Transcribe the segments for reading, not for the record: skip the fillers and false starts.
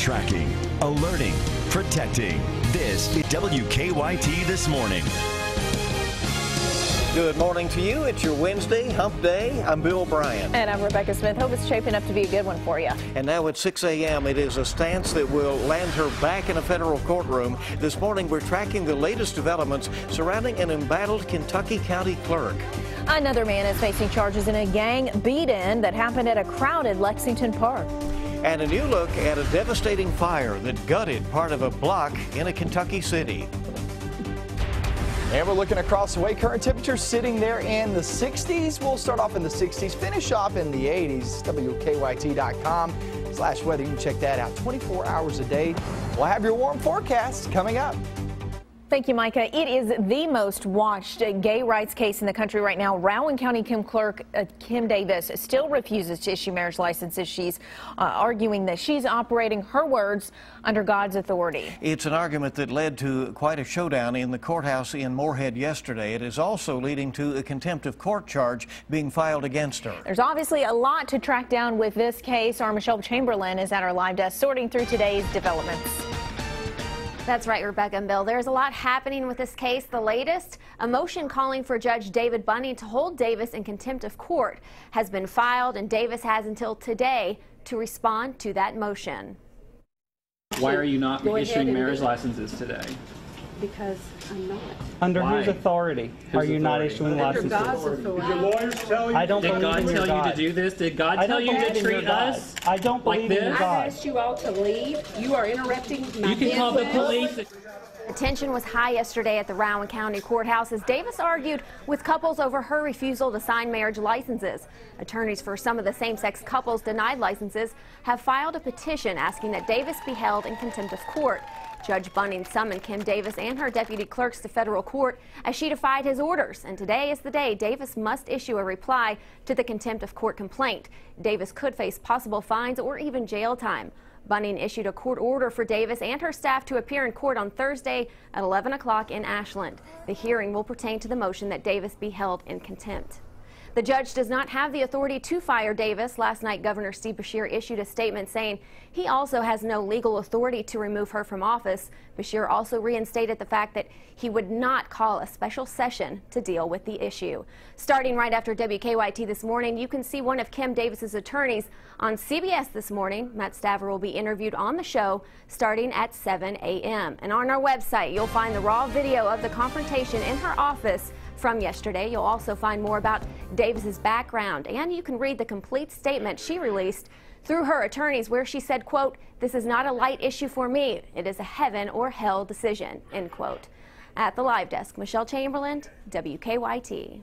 Tracking, alerting, protecting. This is WKYT This Morning. Good morning to you. It's your Wednesday hump day. I'm Bill Bryant. And I'm Rebecca Smith. Hope it's shaping up to be a good one for you. And now at 6 a.m. it is a stance that will land her back in a federal courtroom. This morning we're tracking the latest developments surrounding an embattled Kentucky County clerk. Another man is facing charges in a gang beat-in that happened at a crowded Lexington Park. And a new look at a devastating fire that gutted part of a block in a Kentucky city. And we're looking across the way. Current temperatures sitting there in the 60s. We'll start off in the 60s, finish off in the 80s. WKYT.com/weather. You can check that out 24 hours a day. We'll have your warm forecasts coming up. Thank you, Micah. It is the most watched gay rights case in the country right now. Rowan County clerk Kim Davis still refuses to issue marriage licenses. She's arguing that she's operating, her words, under God's authority. It's an argument that led to quite a showdown in the courthouse in Moorhead yesterday. It is also leading to a contempt of court charge being filed against her. There's obviously a lot to track down with this case. Our Michelle Chamberlain is at our live desk sorting through today's developments. That's right, Rebecca and Bill. There's a lot happening with this case. The latest, a motion calling for Judge David Bunning to hold Davis in contempt of court has been filed, and Davis has until today to respond to that motion. Why are you not issuing marriage licenses today? Because I'm not. Under whose authority are you not issuing licenses? Under God's authority. Did your lawyers tell you? I don't believe in your God. Did God tell you to do this? Did God tell you to treat us? I don't believe in your God. I've asked you all to leave. You are interrupting my You can call the police. The tension was high yesterday at the Rowan County Courthouse as Davis argued with couples over her refusal to sign marriage licenses. Attorneys for some of the same-sex couples denied licenses have filed a petition asking that Davis be held in contempt of court. Judge Bunning summoned Kim Davis and her deputy clerks to federal court as she defied his orders. And today is the day Davis must issue a reply to the contempt of court complaint. Davis could face possible fines or even jail time. Bunning issued a court order for Davis and her staff to appear in court on Thursday at 11 o'clock in Ashland. The hearing will pertain to the motion that Davis be held in contempt. The judge does not have the authority to fire Davis. Last night, Governor Steve Beshear issued a statement saying he also has no legal authority to remove her from office. Beshear also reinstated the fact that he would not call a special session to deal with the issue. Starting right after WKYT This Morning, you can see one of Kim Davis's attorneys on CBS This Morning. Matt Staver will be interviewed on the show starting at 7 a.m. And on our website, you'll find the raw video of the confrontation in her office from yesterday. You'll also find more about Davis's background, and you can read the complete statement she released through her attorneys where she said, quote, "This is not a light issue for me. It is a heaven or hell decision," end quote. At the live desk, Michelle Chamberlain, WKYT.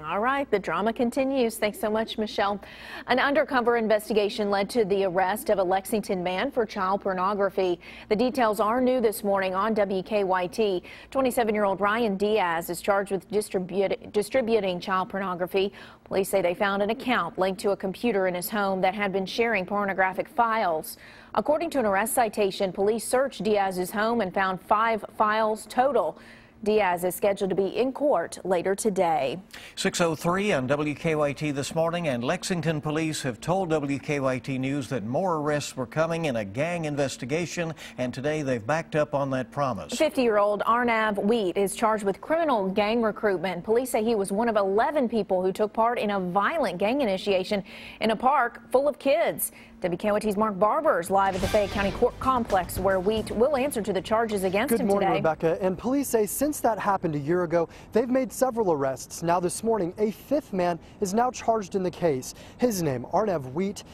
All right, the drama continues. Thanks so much, Michelle. An undercover investigation led to the arrest of a Lexington man for child pornography. The details are new this morning on WKYT. 27-year-old Ryan Diaz is charged with distributing child pornography. Police say they found an account linked to a computer in his home that had been sharing pornographic files. According to an arrest citation, police searched Diaz's home and found 5 files total. Diaz is scheduled to be in court later today. 6:03 on WKYT This Morning, and Lexington police have told WKYT News that more arrests were coming in a gang investigation, and today they've backed up on that promise. 50-year-old Arnav Wheat is charged with criminal gang recruitment. Police say he was one of 11 people who took part in a violent gang initiation in a park full of kids. WKYT's Mark Barber is live at the Fayette County Court Complex, where Wheat will answer to the charges against him today. Good morning, Rebecca. And police say since that happened a year ago, they've made several arrests. Now this morning, a 5th man is now charged in the case. His name, Arnav Wheat.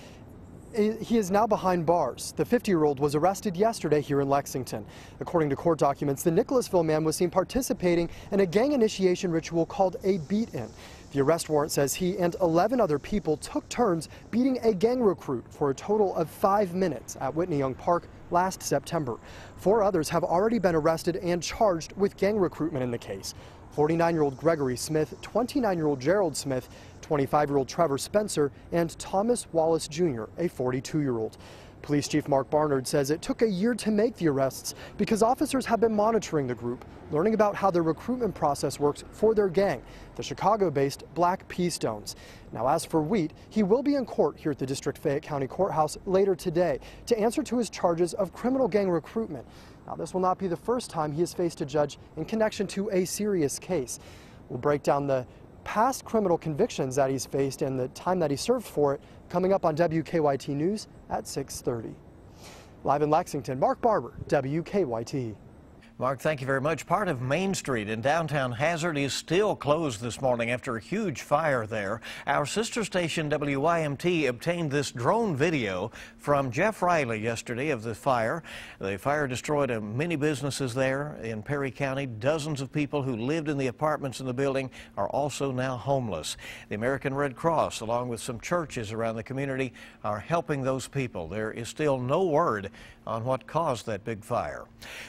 He is now behind bars. The 50-year-old was arrested yesterday here in Lexington. According to court documents, the Nicholasville man was seen participating in a gang initiation ritual called a beat-in. The arrest warrant says he and 11 other people took turns beating a gang recruit for a total of 5 minutes at Whitney Young Park last September. 4 others have already been arrested and charged with gang recruitment in the case. 49-year-old Gregory Smith, 29-year-old Gerald Smith, 25-year-old Trevor Spencer, and Thomas Wallace Jr., a 42-year-old. Police Chief Mark Barnard says it took a year to make the arrests because officers have been monitoring the group, learning about how the recruitment process works for their gang, the Chicago-based Black Pea Stones. Now, as for Wheat, he will be in court here at the District Fayette County Courthouse later today to answer to his charges of criminal gang recruitment. Now, this will not be the first time he has faced a judge in connection to a serious case. We'll break down the past criminal convictions that he's faced and the time that he served for it coming up on WKYT News at 6:30. Live in Lexington, Mark Barber, WKYT. Mark, thank you very much. Part of Main Street in downtown Hazard is still closed this morning after a huge fire there. Our sister station WYMT obtained this drone video from Jeff Riley yesterday of the fire. The fire destroyed many businesses there in Perry County. Dozens of people who lived in the apartments in the building are also now homeless. The American Red Cross, along with some churches around the community, are helping those people. There is still no word on what caused that big fire.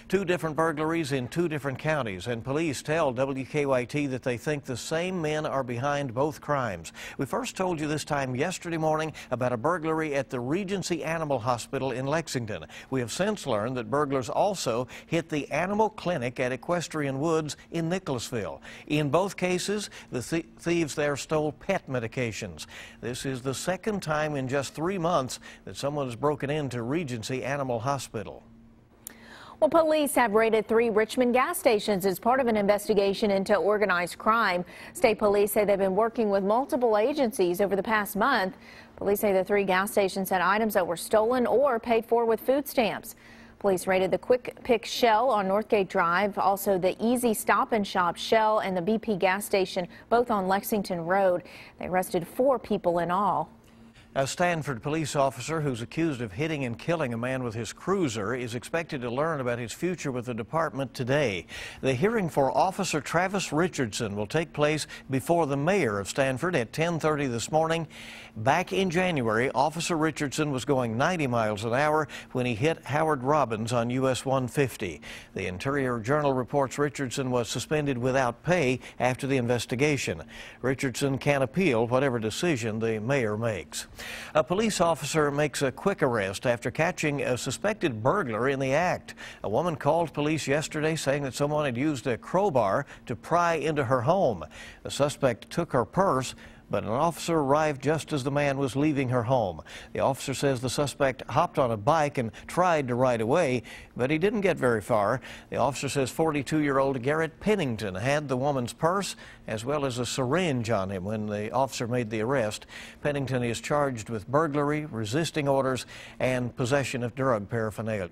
Two different burglaries in two different counties, and police tell WKYT that they think the same men are behind both crimes. We first told you this time yesterday morning about a burglary at the Regency Animal Hospital in Lexington. We have since learned that burglars also hit the animal clinic at Equestrian Woods in Nicholasville. In both cases, the thieves there stole pet medications. This is the second time in just 3 months that someone has broken into Regency Animal Hospital. Well, police have raided 3 Richmond gas stations as part of an investigation into organized crime. State police say they've been working with multiple agencies over the past month. Police say the 3 gas stations had items that were stolen or paid for with food stamps. Police raided the Quick Pick Shell on Northgate Drive, also the Easy Stop and Shop Shell and the BP gas station, both on Lexington Road. They arrested 4 people in all. A Stanford police officer who's accused of hitting and killing a man with his cruiser is expected to learn about his future with the department today. The hearing for Officer Travis Richardson will take place before the mayor of Stanford at 10:30 this morning. Back in January, Officer Richardson was going 90 miles an hour when he hit Howard Robbins on US 150. The Interior Journal reports Richardson was suspended without pay after the investigation. Richardson can appeal whatever decision the mayor makes. A police officer makes a quick arrest after catching a suspected burglar in the act. A woman called police yesterday saying that someone had used a crowbar to pry into her home. The suspect took her purse, but an officer arrived just as the man was leaving her home. The officer says the suspect hopped on a bike and tried to ride away, but he didn't get very far. The officer says 42-year-old Garrett Pennington had the woman's purse as well as a syringe on him when the officer made the arrest. Pennington is charged with burglary, resisting orders, and possession of drug paraphernalia.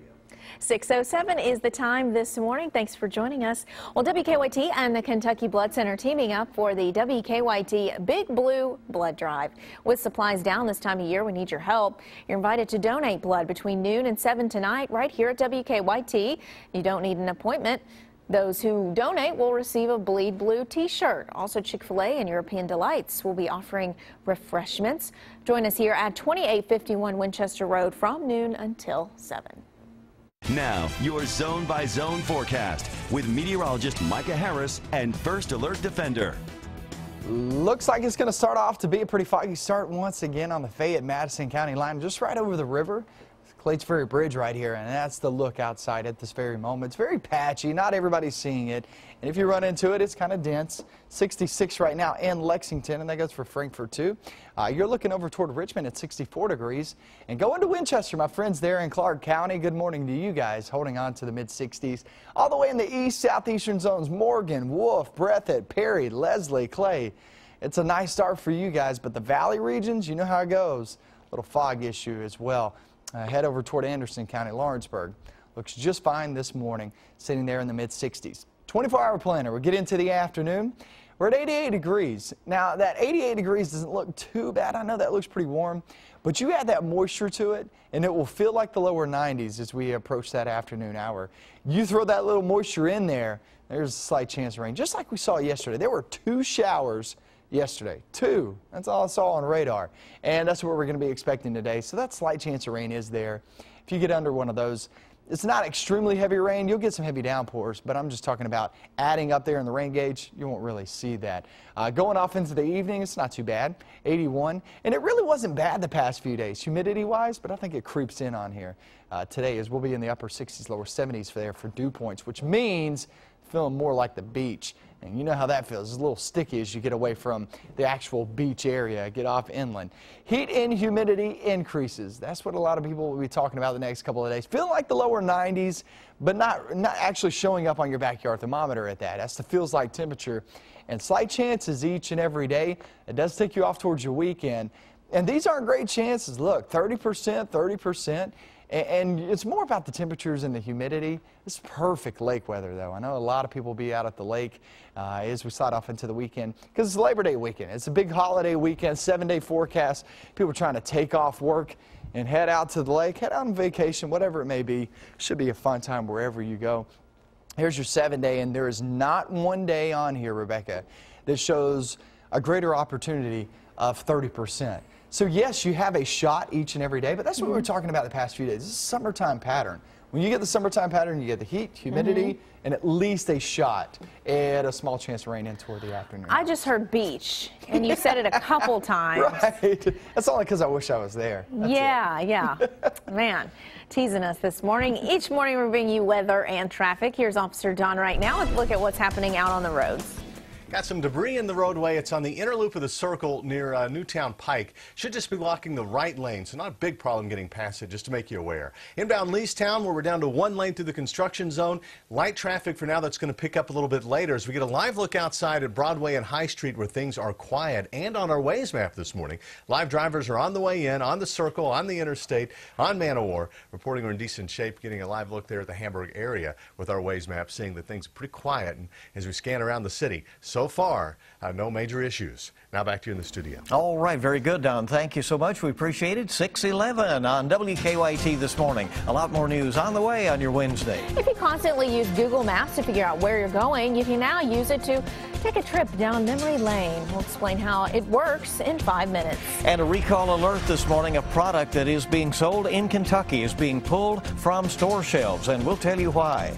6:07 is the time this morning. Thanks for joining us. Well, WKYT and the Kentucky Blood Center teaming up for the WKYT Big Blue Blood Drive. With supplies down this time of year, we need your help. You're invited to donate blood between noon and 7 tonight right here at WKYT. You don't need an appointment. Those who donate will receive a Bleed Blue t-shirt. Also, Chick-fil-A and European Delights will be offering refreshments. Join us here at 2851 Winchester Road from noon until 7. Now, your zone-by-zone forecast with meteorologist Micah Harris and First Alert Defender. Looks like it's going to start off to be a pretty foggy start once again on the Fayette-Madison County line, just right over the river. Clates Ferry Bridge right here, and that's the look outside at this very moment. It's very patchy. Not everybody's seeing it, and if you run into it, it's kind of dense. 66 right now in Lexington, and that goes for Frankfort too. You're looking over toward Richmond at 64 degrees, and going to Winchester, my friends there in Clark County. Good morning to you guys, holding on to the mid-60s. All the way in the east, southeastern zones, Morgan, Wolf, Breathitt, Perry, Leslie, Clay. It's a nice start for you guys, but the valley regions, you know how it goes. Little fog issue as well. Head over toward Anderson County, Lawrenceburg. Looks just fine this morning, sitting there in the mid-60s. 24-hour planner. We'll get into the afternoon. We're at 88 degrees. Now, that 88 degrees doesn't look too bad. I know that looks pretty warm, but you add that moisture to it, and it will feel like the lower 90s as we approach that afternoon hour. You throw that little moisture in there, there's a slight chance of rain, just like we saw yesterday. There were 2 showers yesterday. 2. That's all I saw on radar. And that's what we're going to be expecting today. So that slight chance of rain is there. If you get under one of those, It's not extremely heavy rain. You'll get some heavy downpours, but I'm just talking about adding up there in the rain gauge. You won't really see that. Going off into the evening, it's not too bad. 81, and it really wasn't bad the past few days, humidity-wise, but I think it creeps in on here today, as we'll be in the upper 60s, lower 70s for dew points, which means feeling more like the beach. And you know how that feels. It's a little sticky as you get away from the actual beach area, get off inland. Heat and humidity increases. That's what a lot of people will be talking about the next couple of days. Feeling like the lower 90s, but not actually showing up on your backyard thermometer at that. That's the feels like temperature. And slight chances each and every day. It does take you off towards your weekend. And these aren't great chances. Look, 30%, 30%. And it's more about the temperatures and the humidity. It's perfect lake weather, though. I know a lot of people will be out at the lake as we slide off into the weekend because it's Labor Day weekend. It's a big holiday weekend, 7-day forecast. People trying to take off work and head out to the lake, head out on vacation, whatever it may be. Should be a fun time wherever you go. Here's your 7-day, and there is not one day on here, Rebecca, that shows a greater opportunity of 30%. So yes, you have a shot each and every day, but that's what we were talking about the past few days. This is a summertime pattern. When you get the summertime pattern, you get the heat, humidity, and at least a shot and a small chance of rain in toward the afternoon. I just heard beach, and you said it a couple times. Right. That's only because I wish I was there. Yeah. Man, teasing us this morning. Each morning we're bringing you weather and traffic. Here's Officer Don right now with a look at what's happening out on the roads. Got some debris in the roadway. It's on the inner loop of the circle near Newtown Pike. Should just be blocking the right lane, so not a big problem getting past it, just to make you aware. Inbound Leestown, where we're down to one lane through the construction zone. Light traffic for now. That's going to pick up a little bit later as we get a live look outside at Broadway and High Street where things are quiet, and on our Waze map this morning. Live drivers are on the way in, on the circle, on the interstate, on Man-O-War. Reporting we're in decent shape, getting a live look there at the Hamburg area with our Waze map, seeing that things are pretty quiet and as we scan around the city. So far, no major issues. Now back to you in the studio. All right, very good, Don. Thank you so much. We appreciate it. 6:11 on WKYT this morning. A lot more news on the way on your Wednesday. If you constantly use Google Maps to figure out where you're going, you can now use it to take a trip down memory lane. We'll explain how it works in 5 minutes. And a recall alert this morning. A product that is being sold in Kentucky is being pulled from store shelves, and we'll tell you why.